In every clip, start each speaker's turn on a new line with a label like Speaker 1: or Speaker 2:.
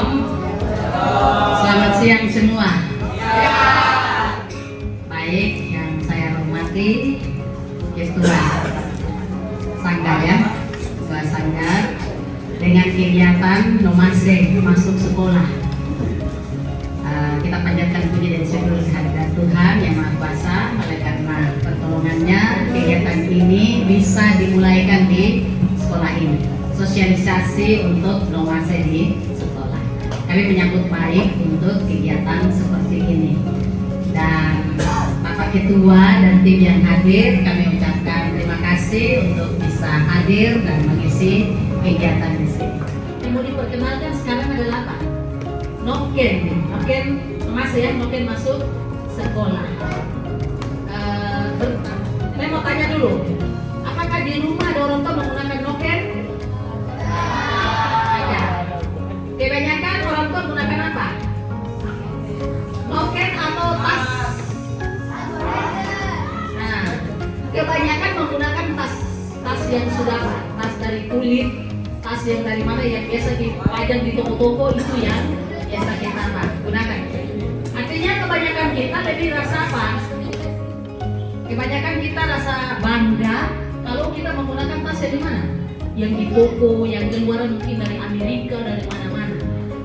Speaker 1: Shalom. Selamat siang semua. Baik, yang saya hormati Ketua Sanggar ya, Ketua Sanggar dengan kegiatan nomase masuk sekolah. Kita panjatkan puji dan syukur kehadirat Tuhan yang Maha Kuasa, oleh karena pertolongannya kegiatan ini bisa dimulaikan di sekolah ini. Sosialisasi untuk nomase di sekolah. Kami menyambut baik untuk kegiatan seperti ini. Dan Bapak Ketua dan tim yang hadir, kami ucapkan terima kasih untuk bisa hadir dan mengisi kegiatan di sini. Yang mau diperkenalkan sekarang adalah apa? Noken, Noken masuk sekolah. Saya mau tanya dulu, apakah di rumah ada orang tua menggunakan Noken? Ada. Kebanyakan orang tua menggunakan apa? Noken atau tas? Nah, kebanyakan menggunakan tas yang sudah tas dari kulit, tas yang dari mana yang biasa dipajang di toko-toko itu yang biasa kita gunakan. Artinya kebanyakan kita lebih rasa apa? Kebanyakan kita rasa bangga kalau kita menggunakan tas yang di mana? Yang di toko, yang di luar mungkin dari Amerika, dari mana-mana.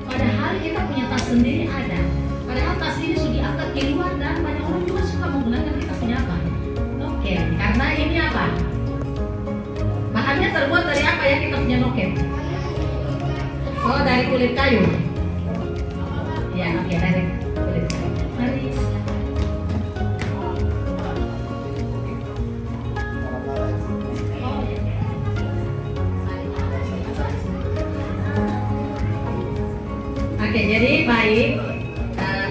Speaker 1: Padahal kita punya tas sendiri ada. Padahal tas ini sudah diangkat keluar dan banyak orang juga suka menggunakan kita punya apa? Noken. Karena ini apa? Bahannya terbuat dari apa ya kita punya Noken? Oh, dari kulit kayu. Ya, oke, dari kulit kayu. Mari. Oke, jadi baik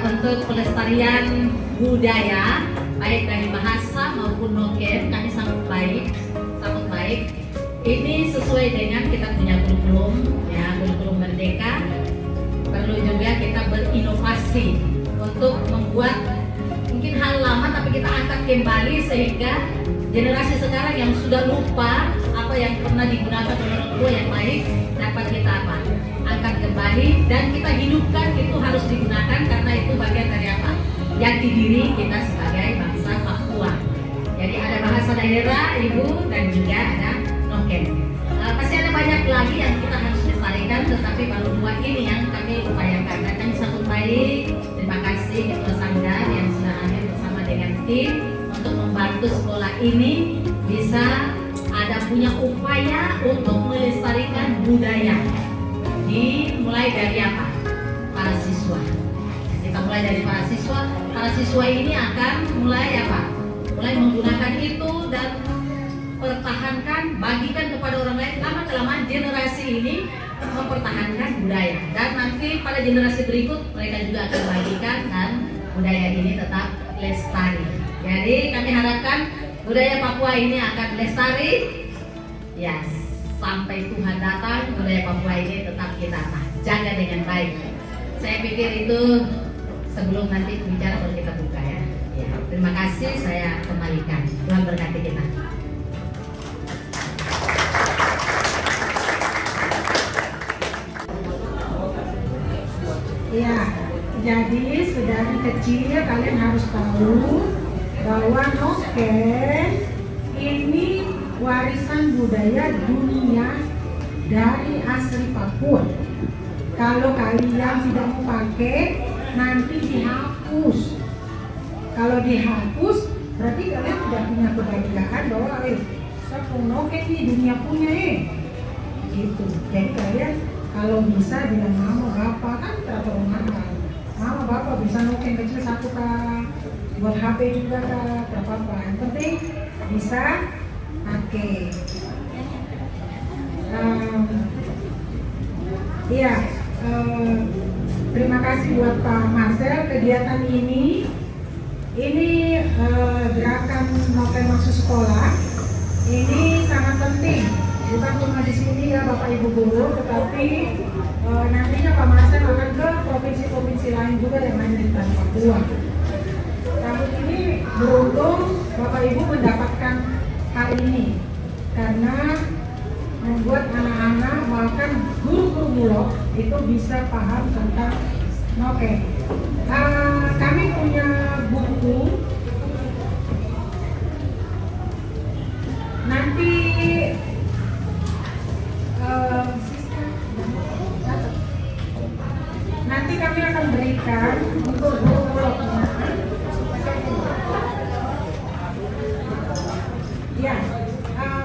Speaker 1: untuk pelestarian budaya baik dari bahasa maupun Noken kami sambut baik. Ini sesuai dengan kita punya kurikulum ya, kurikulum Merdeka. Perlu juga kita berinovasi untuk membuat mungkin hal lama tapi kita angkat kembali sehingga generasi sekarang yang sudah lupa apa yang pernah digunakan oleh orang tua yang baik dapat kita apa? Angkat kembali dan kita hidupkan. Itu harus digunakan karena itu bagian dari apa? Jati diri kita sebagai bangsa Papua. Jadi ada bahasa daerah, Ibu, dan juga ada Noken. Pasti ada banyak lagi yang kita harus lestarikan, tetapi baru dua ini yang kami upayakan. Dan kami sambut baik. Terima kasih Ketua Sanggar yang sudah hadir bersama dengan tim untuk membantu sekolah ini bisa ada punya upaya untuk melestarikan budaya. Dimulai dari apa? Para siswa. Kita mulai dari para siswa. Para siswa ini akan mulai apa? Mulai menggunakan itu dan pertahankan, bagikan kepada orang lain. Lama-kelamaan generasi ini mempertahankan budaya. Dan nanti pada generasi berikut mereka juga akan bagikan dan budaya ini tetap lestari. Jadi kami harapkan budaya Papua ini akan lestari. Yes. Sampai Tuhan datang, budaya Papua ini tetap kita jaga dengan baik. Saya pikir itu sebelum nanti bicara baru kita buka ya. Terima kasih, saya kembalikan. Tuhan berkati kita.
Speaker 2: Ya, jadi saudara kecil kalian harus tahu bahwa Noken ini warisan budaya dunia dari asli Papua. Kalau kalian tidak mau pakai, nanti dihapus. Kalau dihapus, berarti kalian tidak punya kebanggaan bahwa saya punya Noken nih, dunia punya gitu. Jadi kalian kalau bisa bilang mama bapak kan terlalu mahal. Mama bapak bisa Noken kecil satu kak, buat HP juga kak, berapa-apa. Yang penting bisa pakai. Terima kasih buat Pak Marcel. Kegiatan ini gerakan Noken masuk sekolah ini sangat penting. Bukan cuma di sini ya Bapak Ibu guru, tetapi nantinya Pak Marcel akan ke provinsi-provinsi lain juga yang lain di Papua. Tahun ini beruntung Bapak Ibu mendapatkan hal ini karena membuat anak-anak bahkan guru-guru mulok itu bisa paham tentang nokeng. Kami punya buku. Nanti kami akan berikan untuk guru-gurunya. Ya,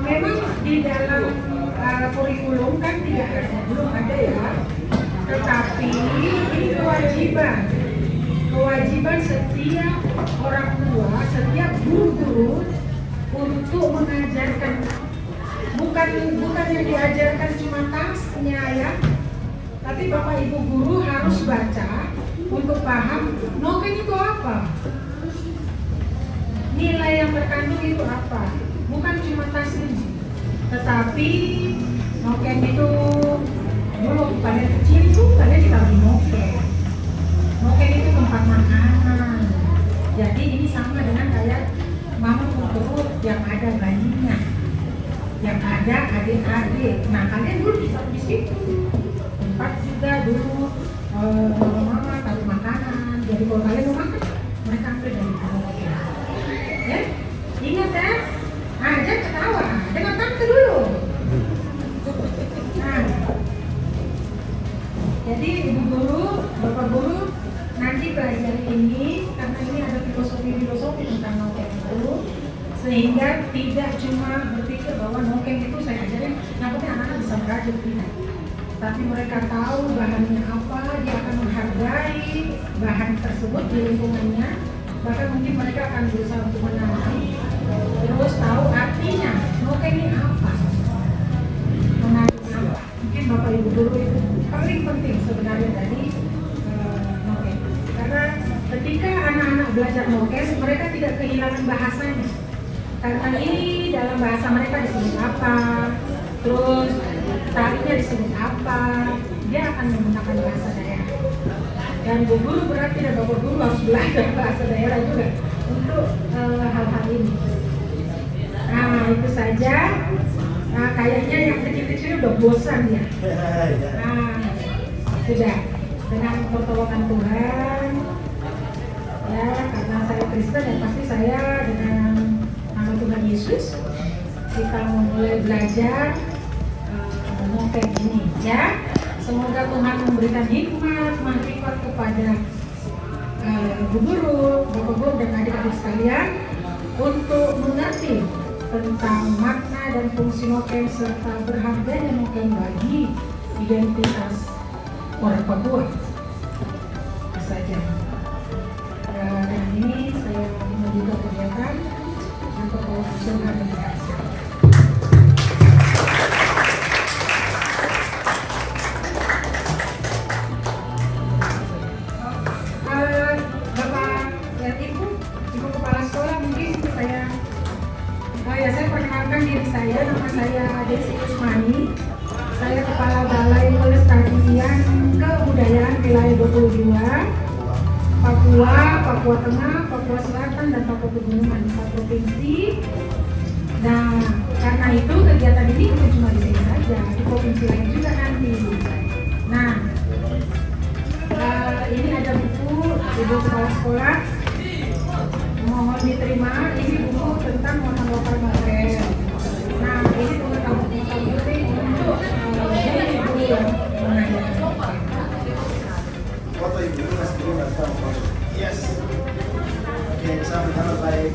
Speaker 2: memang di dalam kurikulum kan tidak ada, belum ada ya. Tetapi ini kewajiban setiap orang tua, setiap guru-guru untuk mengajarkan, bukan yang diajarkan cuma tasnya ya, tapi Bapak Ibu guru harus baca untuk paham nokeng itu apa, nilai yang terkandung itu apa, bukan cuma tas ini, tetapi nokeng itu dulu kalian kecil itu kalian ditaruh nokeng. Nokeng itu tempat makanan. Jadi ini sama dengan kayak mama perut yang ada bayinya, yang ada adik-adik. Nah kalian dulu ditaruh di situ. Tempat juga dulu mama taruh makanan. Jadi kalau kalian mau makan, mereka ambil dari nokeng. Ya, ingat ya. Nah, jangan ketawa, jangan tante dulu. Nah, jadi ibu guru, bapak guru nanti belajar ini karena ini ada filosofi tentang nokeng itu, sehingga tidak cuma berpikir bahwa nokeng itu saya ajarin, yang penting anak-anak bisa merajut tidak. Tapi mereka tahu bahannya apa, dia akan menghargai bahan tersebut di lingkungannya, bahkan mungkin mereka akan berusaha untuk menanam, terus tahu artinya nokeng ini apa, mengandung apa. Mungkin bapak ibu guru itu paling penting sebenarnya dari nokeng, karena ketika anak-anak belajar nokeng mereka tidak kehilangan bahasanya, karena ini dalam bahasa mereka disebut apa, terus tarinya disebut apa, dia akan menggunakan bahasa daerah. Dan bu guru berarti dan bapak guru harus belajar bahasa daerah juga untuk hal-hal ini. Nah itu saja. Nah kayaknya yang kecil-kecil udah bosan ya. Nah sudah, dengan pertolongan Tuhan ya, karena saya Kristen dan pasti saya dengan nama Tuhan Yesus kita mulai belajar nokeng ini ya. Semoga Tuhan memberikan hikmat, manfaat kepada ibu guru, bapak guru dan adik-adik sekalian untuk mengerti tentang makna dan fungsi nokeng serta berharganya nokeng bagi identitas orang Papua. Itu saja. Dan ini saya membuka kegiatan untuk Tuhan berhasil. Saya, nama saya Desi Usmani. Saya Kepala Balai Pelestarian Kebudayaan Wilayah 22, Papua Tengah, Papua Selatan, dan Papua Pegunungan, 4 provinsi. Nah, karena itu kegiatan ini bukan cuma di sini saja, di provinsi lain juga nanti. Nah, ini ada buku Ibu Kepala Sekolah, mohon diterima. Ini buku tentang muatan lokal material. Nah, ini pengetahuan penting untuk guru-guru yang mengajarkan.
Speaker 3: Foto ibu masih belum datang. Yes. Oke, bisa berjalan baik.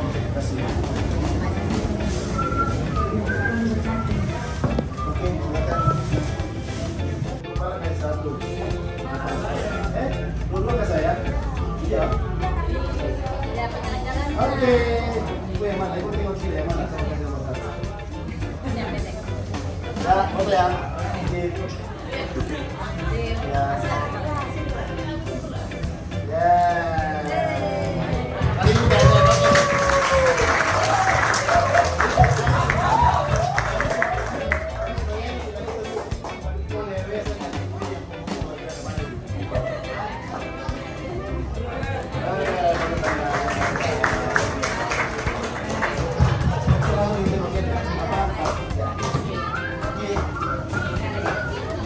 Speaker 3: Terima kasih. Oke, silakan. Kepala kayak satu. Dulu ke saya. Iya. Oke, ibu yang mana? Ibu tengok sini yang mana? Saya kasih nomor satu. Ya, foto ya. Ya. Ya. Kali ini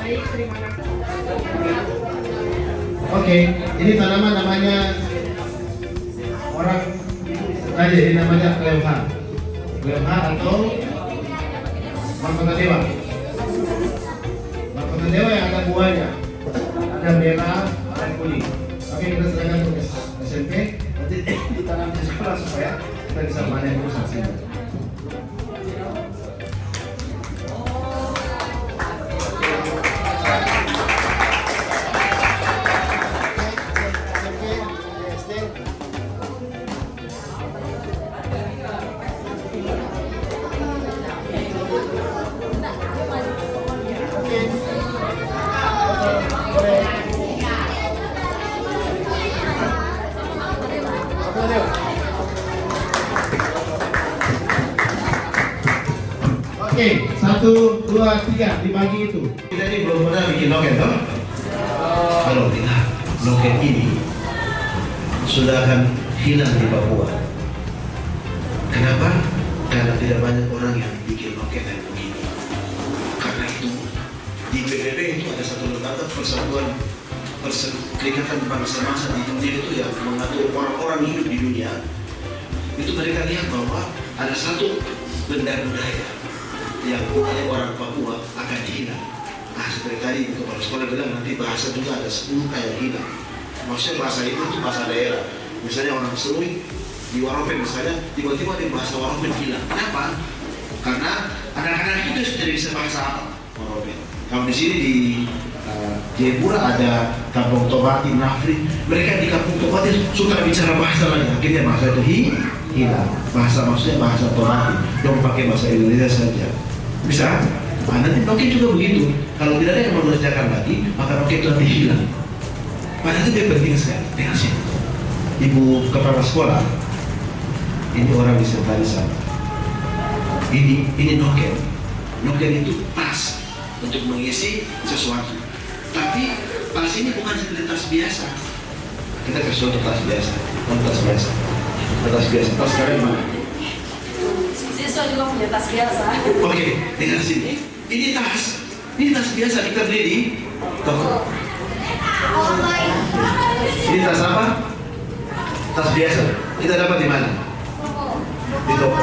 Speaker 2: Baik, terima kasih.
Speaker 3: Oke, ini tanaman namanya orang tadi ini namanya Cleoha. Cleoha atau mahkota dewa. Mahkota dewa yang ada buahnya, ada merah dan kuning. Oke, kita serahkan untuk SMP. Nanti ditanam di sekolah supaya kita bisa panen terus hasilnya. Oke, 1, 2, 3 dibagi itu. Kita ini belum pernah bikin loket, toh? Kalau tidak, loket ini sudah akan hilang di Papua. Kenapa? Karena tidak banyak orang yang bikin loket yang begini. Karena itu di PBB itu ada satu lembaga persatuan perserikatan bangsa-bangsa di dunia itu yang mengatur orang-orang hidup di dunia. Itu mereka lihat bahwa ada satu benda budaya yang oleh orang Papua akan hilang. Nah, seperti tadi kepala sekolah bilang nanti bahasa juga ada 10 yang hilang. Maksudnya bahasa itu bahasa daerah. Misalnya orang Serui di Waropen misalnya, tiba-tiba di bahasa Waropen hilang. Kenapa? Karena anak-anak itu sudah bisa bahasa apa? Waropen. Kalau di sini di Jayapura ada Kampung Tobati, Nafri. Mereka di Kampung Tobati suka bicara bahasa lain. Akhirnya bahasa itu hilang. Bahasa maksudnya bahasa Tobati. Dong pakai bahasa Indonesia saja. Bisa? Nah, nanti Noken juga begitu. Kalau tidak ada yang mengerjakan lagi, maka Noken itu nanti hilang. Padahal itu dia penting sekali. Dengar sih. Ibu kepala sekolah, ini orang di sebelah sana. Ini Noken. Noken itu tas untuk mengisi sesuatu. Tapi tas ini bukan seperti tas biasa. Kita kasih untuk tas biasa. Bukan tas biasa. Tas biasa. Tas sekarang mana?
Speaker 4: Siswa juga punya tas biasa.
Speaker 3: Oke, dengar sini. Ini tas biasa kita beli di toko. Ini tas apa? Tas biasa. Kita dapat di mana? Di toko.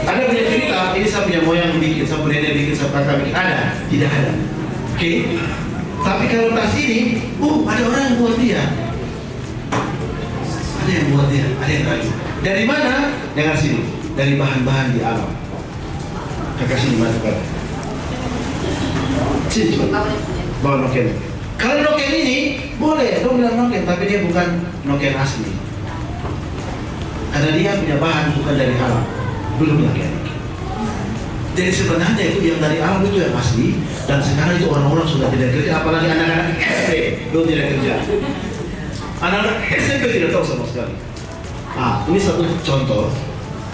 Speaker 3: Ada punya cerita, ini saya punya moyang bikin, saya punya nenek bikin, saya kakak bikin. Ada? Tidak ada. Oke. Tapi kalau tas ini, ada orang yang buat dia. Ada yang buat dia, ada yang rayu. Dari mana? Dengar sini. Dari bahan-bahan di alam. Kakak sini mana kakak? Sini coba. Bawa Noken. Kalau Noken ini boleh, dong bilang Noken, tapi dia bukan Noken asli. Karena dia punya bahan bukan dari alam, belum lagi. Jadi sebenarnya itu yang dari alam itu yang asli, dan sekarang itu orang-orang sudah tidak kerja, apalagi anak-anak SD belum tidak kerja. Anak-anak SMP tidak tahu sama sekali. Ini satu contoh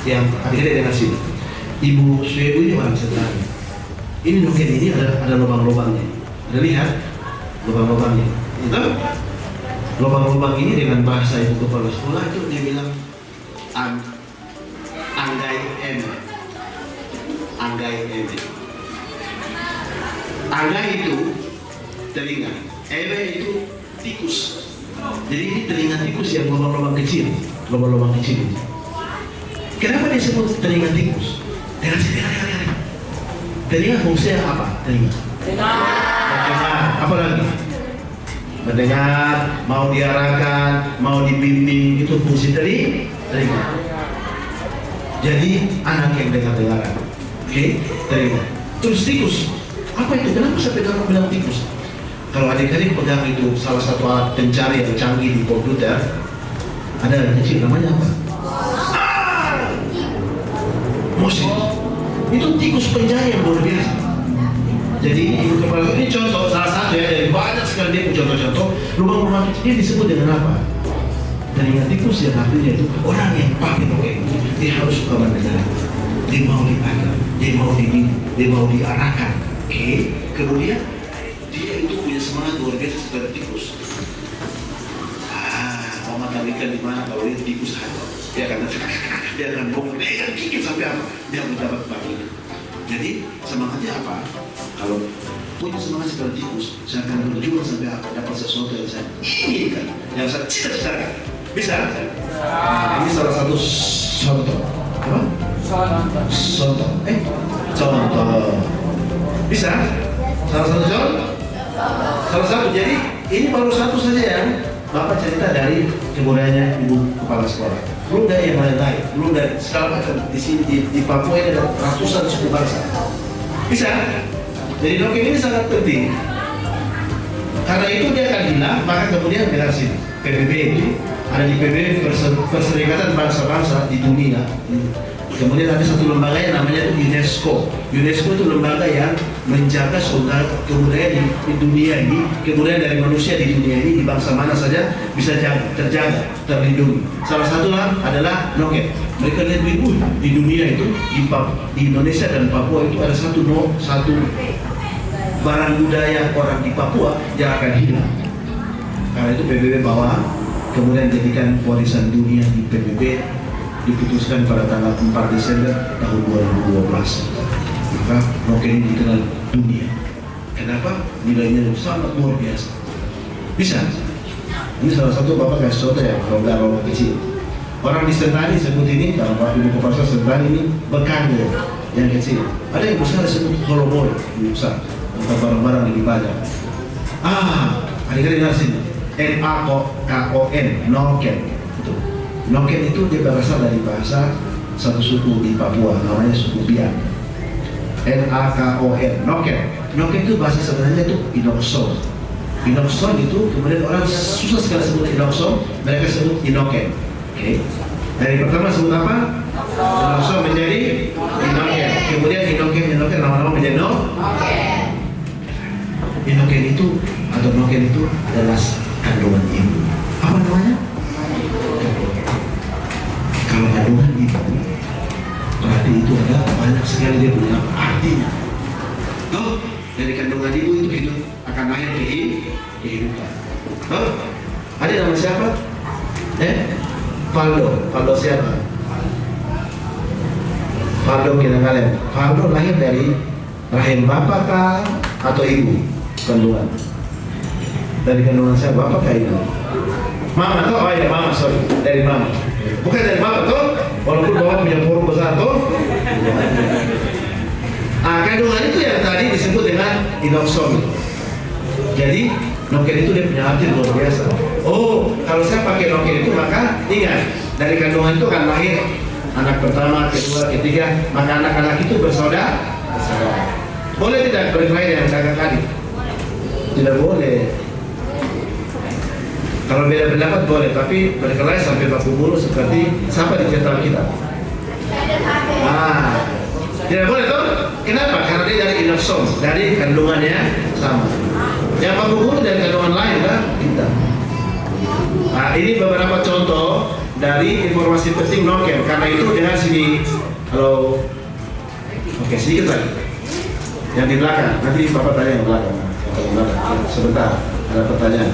Speaker 3: yang adik-adik dengar sini. Ibu Suebu ini orang sederhana. Ini Noken ini ada lubang-lubangnya. Ada lihat lubang-lubangnya. Itu lubang-lubang ini dengan bahasa ibu kepala sekolah itu dia bilang anggai eme. Anggai eme. Anggai itu telinga. Eme itu tikus. Jadi ini telinga tikus yang lubang-lubang kecil. Lubang-lubang kecil. Kenapa dia sebut telinga tikus? Dengar sini, dengar. Telinga fungsinya apa? Telinga. Mendengar. Apa lagi? Mendengar, mau diarahkan, mau dibimbing, itu fungsi telinga. Jadi anak yang dengar-dengaran. Oke, telinga. Terus tikus. Apa itu? Kenapa sampai kamu bilang tikus? Kalau adik-adik pegang itu salah satu alat pencari yang canggih di komputer, ada yang kecil namanya apa? Mosin. Itu tikus pencari yang luar biasa. Jadi ini contoh salah satu ya dari banyak sekali dia punya contoh-contoh lubang-lubang kecil ini disebut dengan apa? Telinga tikus yang artinya itu orang yang pakai Noken dia harus suka mendengar. Dia mau dipakai, dia mau dibimbing, dia mau diarahkan. Oke, kemudian dia itu punya semangat luar biasa seperti tikus. Mau makan ikan di mana kalau dia tikus ada? Dia akan bongkar, dia dikit sampai apa? Dia mendapat bagian. Jadi semangatnya apa? Kalau punya semangat seperti tikus, saya akan berjuang sampai dapat sesuatu yang saya inginkan, yang saya cita-citakan. Bisa? Ini salah satu contoh. Apa? Contoh. Contoh. Bisa? Salah satu contoh? Salah satu. Jadi ini baru satu saja yang Bapak cerita dari kemudiannya Ibu Kepala Sekolah. Belum dari yang lain-lain. Belum dari segala macam. Di sini di Papua ini ada ratusan suku bangsa. Bisa? Jadi dongeng ini sangat penting. Karena itu dia akan hilang, maka kemudian dengar sini. PBB itu ada di PBB Perserikatan Bangsa-Bangsa di dunia. Kemudian ada satu lembaga yang namanya UNESCO. UNESCO itu lembaga yang menjaga sumber kebudayaan di dunia ini, kebudayaan dari manusia di dunia ini, di bangsa mana saja bisa terjaga, terlindungi. Salah satunya adalah nongeng. Mereka lihat di dunia itu, di Indonesia dan Papua itu ada satu barang budaya orang di Papua yang akan hilang. Karena itu PBB bawa, kemudian jadikan warisan dunia di PBB, diputuskan pada tanggal 4 Desember tahun 2012. Maka nongeng ini dikenal dunia. Kenapa? Nilainya sangat luar biasa. Bisa? Ini salah satu Bapak kasih contoh ya, kalau kecil. Orang di Sentani sebut ini, kalau Bapak Ibu Kepala Sentani ini bekanggo yang kecil. Ada yang besar disebut kolomol, yang besar. Untuk barang-barang lebih banyak. Adik-adik dengar sini. N-A-K-O-N, nongken. Itu. Nongken itu dia berasal dari bahasa satu suku di Papua, namanya suku Biak. N-A-K-O-N, nongken. Nongken itu bahasa sebenarnya itu inokson. Inokson itu kemudian orang susah sekali sebut inokson, mereka sebut inoken. Oke. Dari pertama sebut apa? Inokson menjadi inoken. Kemudian inoken lama-lama menjadi nongken. Inoken itu atau noken itu adalah kandungan ibu. Apa namanya? Kalau kandungan ibu, berarti itu ada banyak sekali dia punya artinya. Dari kandungan ibu itu hidup akan lahir kehidupan. Ada nama siapa? Faldo siapa? Faldo Kinangalem. Faldo lahir dari rahim bapak kah atau ibu? Kandungan. Dari kandungan saya bapak kayak ini. Mama tuh, mama sorry, dari mama. Bukan dari bapak tuh, walaupun bapak punya forum besar tuh. Kandungan itu yang tadi disebut dengan inokson. Jadi noken itu dia punya arti luar biasa. Kalau saya pakai noken itu maka ingat dari kandungan itu akan lahir anak pertama, kedua, ketiga, maka anak-anak itu bersaudara. Boleh tidak berkelahi dengan kakak adik? Tidak boleh. Kalau beda pendapat boleh, tapi berkelahi sampai baku bulu seperti siapa di cerita kita. Tidak boleh tuh. Kenapa? Karena dia dari inokson, dari kandungannya sama. Yang baku bulu dari kandungan lain kan? Kita. Ini beberapa contoh dari informasi penting noken. Karena itu dengan sini, kalau sedikit lagi. Yang di belakang, nanti Bapak tanya yang belakang. Sebentar, ada pertanyaan.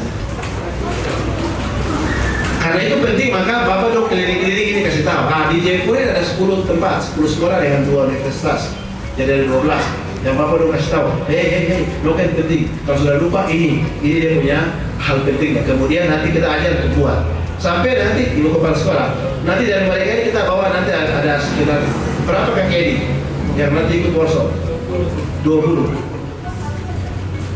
Speaker 3: Karena itu penting, maka Bapak dong keliling-keliling ini kasih tahu. Di Jayapura ada 10 tempat, 10 sekolah dengan 2 universitas. Jadi ada 12. Yang Bapak dong kasih tahu. Noken penting. Kalau sudah lupa ini dia punya hal penting. Kemudian nanti kita ajar untuk buat. Sampai nanti Ibu Kepala Sekolah. Nanti dari mereka ini kita bawa nanti ada sekitar berapa kakek ini yang nanti ikut workshop? 20.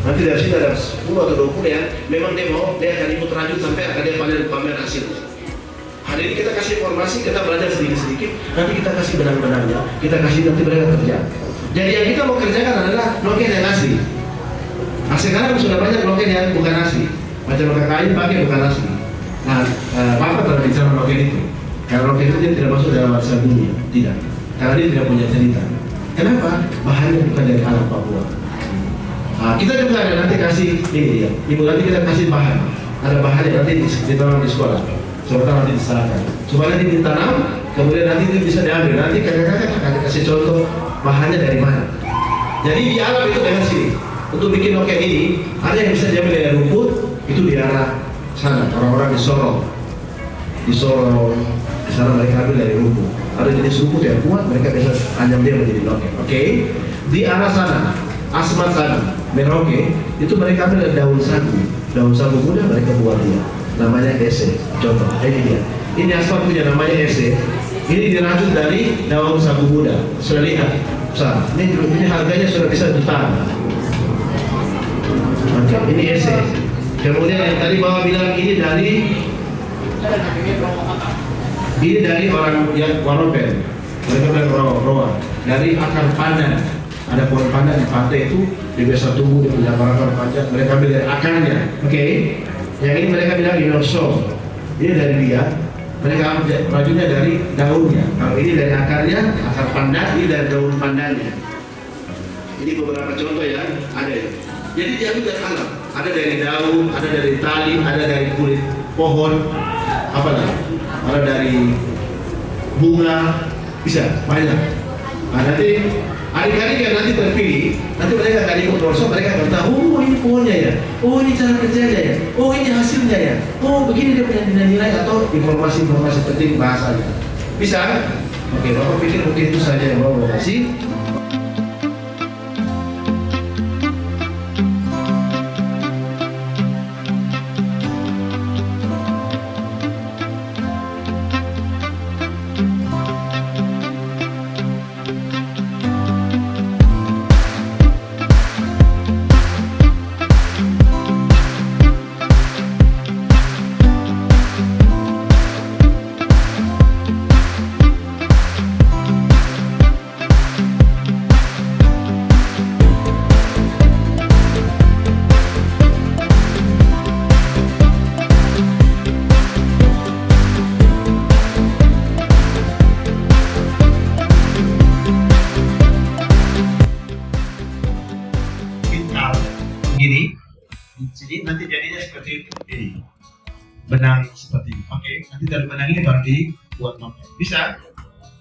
Speaker 3: Nanti dari sini ada 10 atau 20 ya. Memang dia akan ikut rajut sampai akan dia pamer hasil. Hari ini kita kasih informasi, kita belajar sedikit-sedikit. Nanti kita kasih benang-benangnya, kita kasih nanti mereka kerja. Jadi yang kita mau kerjakan adalah noken yang asli. Sekarang sudah banyak noken yang bukan asli. Macam noken kain pakai bukan asli. Bapak telah bicara noken itu. Karena noken itu dia tidak masuk dalam warisan dunia, tidak. Karena dia tidak punya cerita. Kenapa? Bahannya bukan dari alam Papua. Kita juga ada nanti kasih ini ya. Ibu nanti kita kasih bahan. Ada bahan yang nanti ditanam di sekolah. Sebentar nanti diserahkan. Supaya nanti ditanam, kemudian nanti itu bisa diambil. Nanti kakak-kakak akan kasih contoh bahannya dari mana. Jadi di alam itu dengan sini. Untuk bikin noken ini, ada yang bisa diambil dari rumput, itu di arah sana. Orang-orang di Sorong. Di sana mereka ambil dari rumput. Ada jenis rumput yang kuat, mereka bisa anyam dia menjadi noken. Oke? Di arah sana, Asmat sana. Merauke, itu mereka ambil dari daun sagu muda mereka buat dia, namanya ese. Contoh, ini dia. Ini asal punya namanya ese. Ini diracun dari daun sagu muda. Sudah lihat, ini harganya sudah bisa jutaan. Oke, ini ese. Kemudian yang tadi Bapak bilang ini dari orang yang Waropen. Mereka bilang roa dari akar pandan. Ada pohon pandan di pantai itu, dia biasa tumbuh, dia punya akar panjang, mereka ambil dari akarnya. Oke. Yang ini mereka bilang inoso. Ini dari dia. Mereka racunnya dari daunnya. Kalau ini dari akarnya, akar pandan, ini dari daun pandannya. Ini beberapa contoh ya, ada ya. Jadi diambil dari alam. Ada dari daun, ada dari tali, ada dari kulit pohon, apa lagi? Ada dari bunga, bisa banyak. Nah, nanti adik-adik yang nanti terpilih, nanti mereka akan ikut workshop, mereka akan tahu, oh ini pohonnya ya, oh ini cara kerjanya ya, oh ini hasilnya ya, oh begini dia punya nilai-nilai atau informasi-informasi penting bahasanya. Bisa? Oke, Bapak pikir mungkin itu saja yang Bapak kasih. Gini, jadi nanti jadinya seperti ini, benang seperti ini. Oke, nanti dari benang ini baru dibuat novel. Bisa?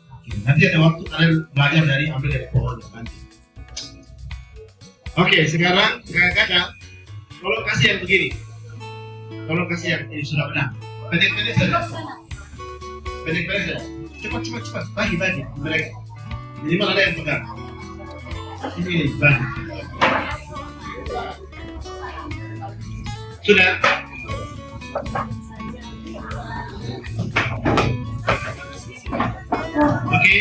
Speaker 3: Oke, nanti ada waktu kalian belajar ambil dari pohon nanti. Oke, sekarang kakak-kakak, tolong kasih yang begini. Tolong kasih yang ini sudah benang. Pendek-pendek saja. Pendek-pendek saja. Cepat, bagi mereka. Jadi mana ada yang pegang? Ini bagi. Sudah. Oke.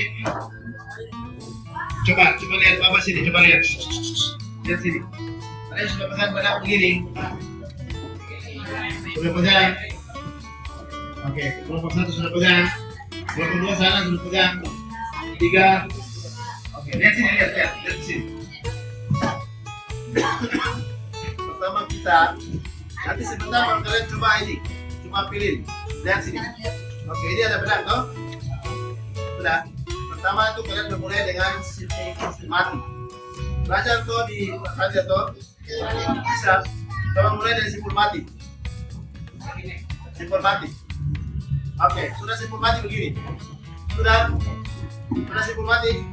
Speaker 3: Coba lihat Bapak sini, coba lihat. Lihat sini. Saya sudah pegang benang begini. Sudah pegang. Oke, kelompok 1 sudah pegang. Kelompok 2 sana sudah pegang. 3. Oke, lihat sini, lihat sini. Pertama kita nanti sebentar kalau kalian coba pilih, lihat sini. Oke, ini ada benang toh? Sudah. Pertama itu kalian memulai dengan simpul mati. Belajar toh di belajar toh. Bisa. Coba mulai dari simpul mati. Simpul mati. Oke, sudah simpul mati begini. Sudah simpul mati.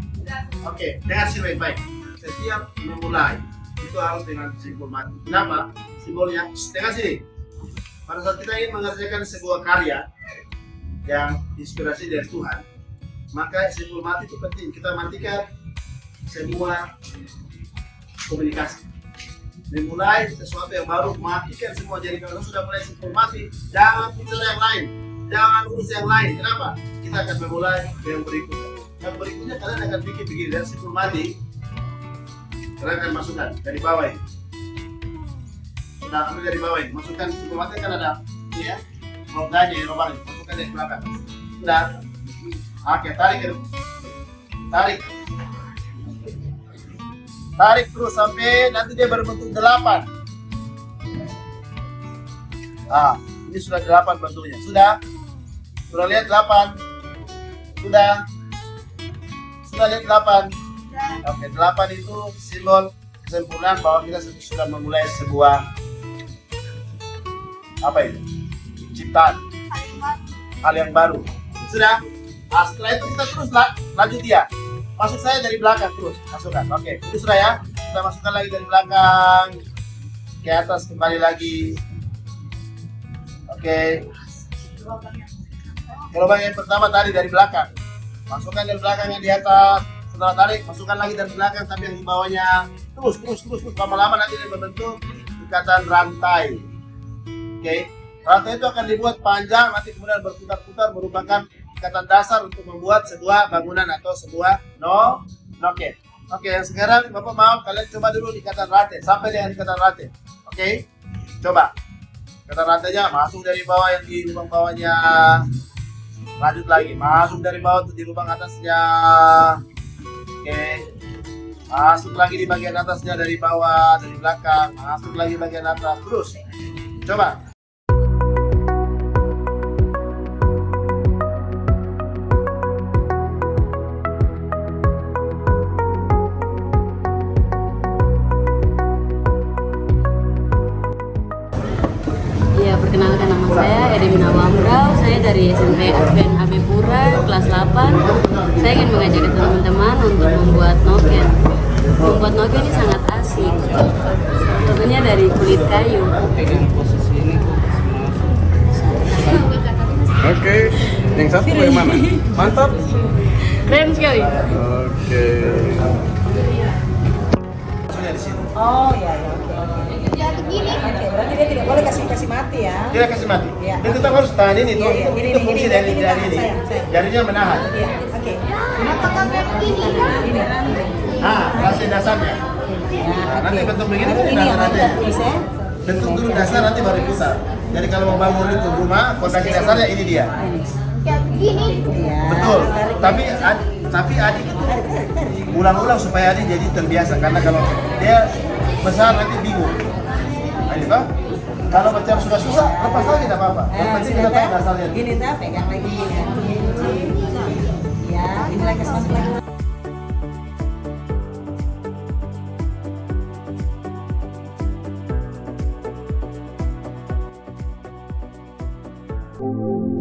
Speaker 3: Oke, dengar sini baik-baik. Setiap memulai itu harus dengan simpul mati. Kenapa? Simbolnya, dengar sini. Pada saat kita ingin mengerjakan sebuah karya yang inspirasi dari Tuhan, maka simpul mati itu penting. Kita matikan semua komunikasi. Memulai sesuatu yang baru, matikan semua. Jadi kalau sudah mulai simpul mati, jangan bicara yang lain, jangan urus yang lain. Kenapa? Kita akan memulai yang berikutnya. Yang berikutnya kalian akan bikin begini dari simpul mati. Kalian akan masukkan dari bawah ini. Sudah ambil dari bawah ini, masukkan simpul mati kan ada ini ya, rombanya lubang ini, masukkan dari belakang. Sudah. Oke, tarik terus sampai nanti dia berbentuk 8. Ini sudah 8 bentuknya. Sudah lihat 8. Sudah lihat 8. Oke, 8 itu simbol kesempurnaan bahwa kita sudah memulai sebuah ciptaan, hal yang baru. Sudah. Setelah itu kita terus lanjut dia. Masuk saya dari belakang terus, masukkan. Oke, itu sudah ya. Kita masukkan lagi dari belakang ke atas, kembali lagi. Oke. Gelombang yang pertama tadi dari belakang. Masukkan dari belakang yang di atas. Setelah tarik, masukkan lagi dari belakang, tapi yang di bawahnya terus. Lama-lama nanti dia membentuk ikatan rantai. Oke, rantai itu akan dibuat panjang, nanti kemudian berputar-putar merupakan ikatan dasar untuk membuat sebuah bangunan atau sebuah noken. Oke, yang sekarang Bapak mau kalian coba dulu ikatan rantai sampai dengan ikatan rantai. Oke, coba. Ikatan rantainya masuk dari bawah yang di lubang bawahnya. Lanjut lagi, masuk dari bawah di lubang atasnya. Oke. Masuk lagi di bagian atasnya dari bawah, dari belakang. Masuk lagi bagian atas. Terus. Coba.
Speaker 5: Ya, perkenalkan nama saya Edemina Wambrau. Saya dari SMP Advent AB Pura kelas 8. Saya ingin mengajak teman-teman untuk membuat noken. Membuat noken ini sangat asik. Tentunya dari kulit kayu.
Speaker 6: Oke, yang satu bagaimana? Mantap.
Speaker 5: Keren sekali.
Speaker 6: Oke.
Speaker 3: Maksudnya di sini.
Speaker 2: Oh iya, oke, berarti dia tidak boleh kasih mati ya.
Speaker 3: Dia kasih mati.
Speaker 2: Iya.
Speaker 3: Dia tetap harus tahan ini tuh.
Speaker 2: Iya, iya.
Speaker 3: Itu fungsi dari jari ini.
Speaker 2: Sayang.
Speaker 3: Jarinya menahan.
Speaker 2: Iya, oke.
Speaker 3: Kasih dasarnya. Nah, nanti bentuk begini kan
Speaker 2: Ini
Speaker 3: dasar
Speaker 2: yang
Speaker 3: nanti.
Speaker 2: ada, bisa?
Speaker 3: Bentuk dulu dasar nanti baru putar. Jadi kalau mau bangun itu rumah, fondasi dasarnya ini dia.
Speaker 2: Iya.
Speaker 3: Betul. Tapi adik itu ulang-ulang supaya adik jadi terbiasa karena kalau dia besar nanti bingung. Ayo toh? Kalau macam sudah susah, lepas lagi tidak apa-apa. Yang penting kita tahu dasarnya.
Speaker 2: Gini tak pegang lagi ya. Ya, ini lagi masuk lagi.
Speaker 3: Thank